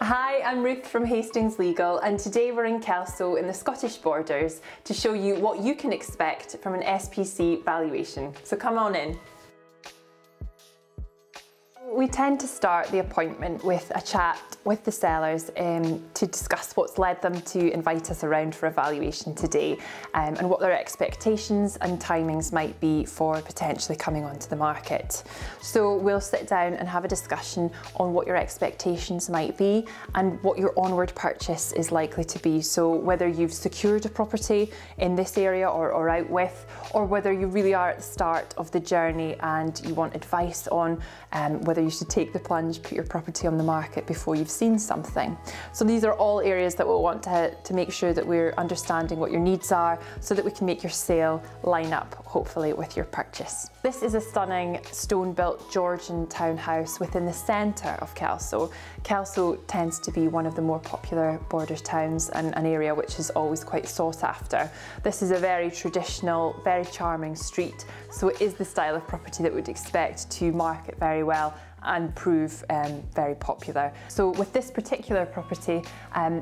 Hi, I'm Ruth from Hastings Legal, and today we're in Kelso in the Scottish borders to show you what you can expect from an SPC valuation. So come on in. We tend to start the appointment with a chat with the sellers to discuss what's led them to invite us around for a valuation today and what their expectations and timings might be for potentially coming onto the market. So we'll sit down and have a discussion on what your expectations might be and what your onward purchase is likely to be. So whether you've secured a property in this area or out with, or whether you really are at the start of the journey and you want advice on whether you should take the plunge, put your property on the market before you've seen something. So these are all areas that we'll want to make sure that we're understanding what your needs are so that we can make your sale line up, hopefully, with your purchase. This is a stunning stone-built Georgian townhouse within the centre of Kelso. Kelso tends to be one of the more popular borders towns and an area which is always quite sought after. This is a very traditional, very charming street, so it is the style of property that we'd expect to market very well and prove very popular. So with this particular property,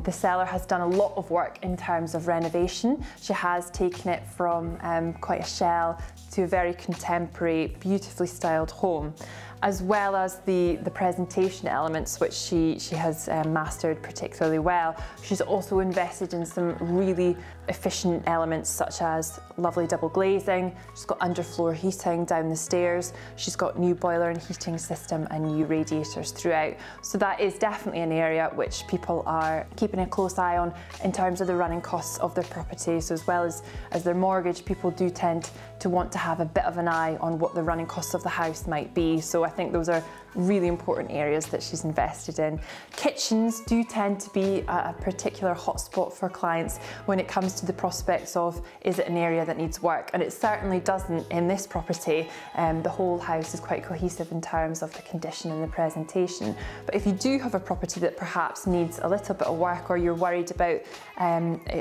the seller has done a lot of work in terms of renovation. She has taken it from quite a shell to a very contemporary, beautifully styled home, as well as the presentation elements, which she has mastered particularly well. She's also invested in some really efficient elements such as lovely double glazing. She's got underfloor heating down the stairs. She's got new boiler and heating system and new radiators throughout. So that is definitely an area which people are keeping a close eye on in terms of the running costs of their property. So as well as their mortgage, people do tend to want to have a bit of an eye on what the running costs of the house might be. So I think those are really important areas that she's invested in. Kitchens do tend to be a particular hotspot for clients when it comes to the prospects of, is it an area that needs work? And it certainly doesn't in this property. The whole house is quite cohesive in terms of the condition and the presentation. But if you do have a property that perhaps needs a little bit of work, or you're worried about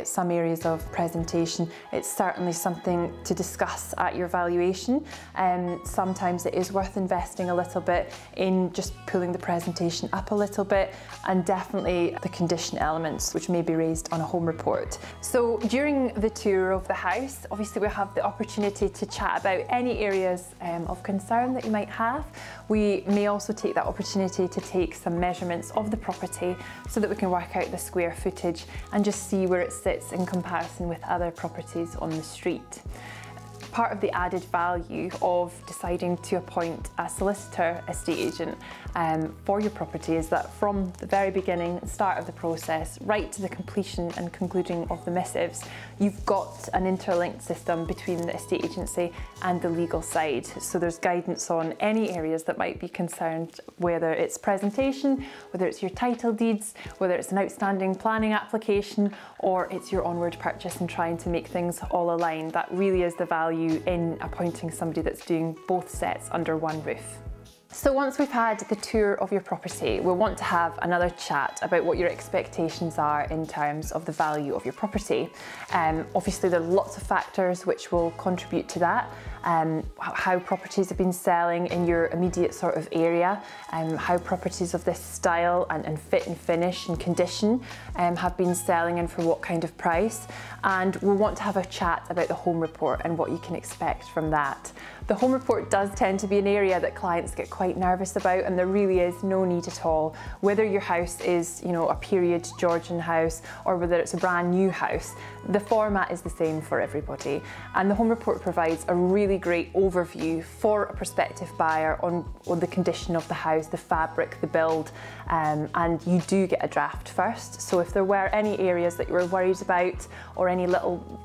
some areas of presentation, it's certainly something to discuss at your valuation. Sometimes it is worth investing a little bit in just pulling the presentation up a little bit, and definitely the condition elements which may be raised on a home report. So during the tour of the house, obviously we have the opportunity to chat about any areas of concern that you might have. We may also take that opportunity to take some measurements of the property so that we can work out the square footage and just see where it sits in comparison with other properties on the street. Part of the added value of deciding to appoint a solicitor estate agent for your property is that from the very beginning, start of the process, right to the completion and concluding of the missives, you've got an interlinked system between the estate agency and the legal side. So there's guidance on any areas that might be concerned, whether it's presentation, whether it's your title deeds, whether it's an outstanding planning application, or it's your onward purchase and trying to make things all align. That really is the value in appointing somebody that's doing both sets under one roof. So once we've had the tour of your property, we'll want to have another chat about what your expectations are in terms of the value of your property. Obviously there are lots of factors which will contribute to that. How properties have been selling in your immediate sort of area, how properties of this style and fit and finish and condition have been selling and for what kind of price. And we'll want to have a chat about the home report and what you can expect from that. The home report does tend to be an area that clients get quite nervous about, and there really is no need at all. Whether your house is, you know, a period Georgian house or whether it's a brand new house, the format is the same for everybody. And the home report provides a really great overview for a prospective buyer on the condition of the house, the fabric, the build, and you do get a draft first. So if there were any areas that you were worried about or any little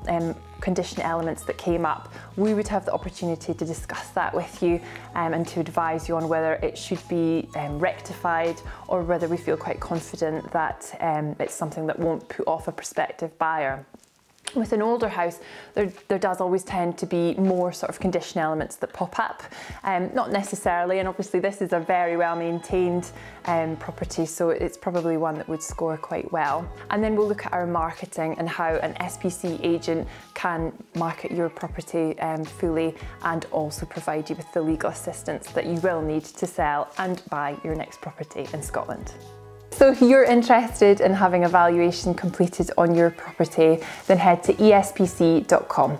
condition elements that came up, we would have the opportunity to discuss that with you and to advise you on whether it should be rectified or whether we feel quite confident that it's something that won't put off a prospective buyer. With an older house, there does always tend to be more sort of condition elements that pop up. Not necessarily, and obviously this is a very well maintained property, so it's probably one that would score quite well. And then we'll look at our marketing and how an SPC agent can market your property fully and also provide you with the legal assistance that you will need to sell and buy your next property in Scotland. So if you're interested in having a valuation completed on your property, then head to espc.com.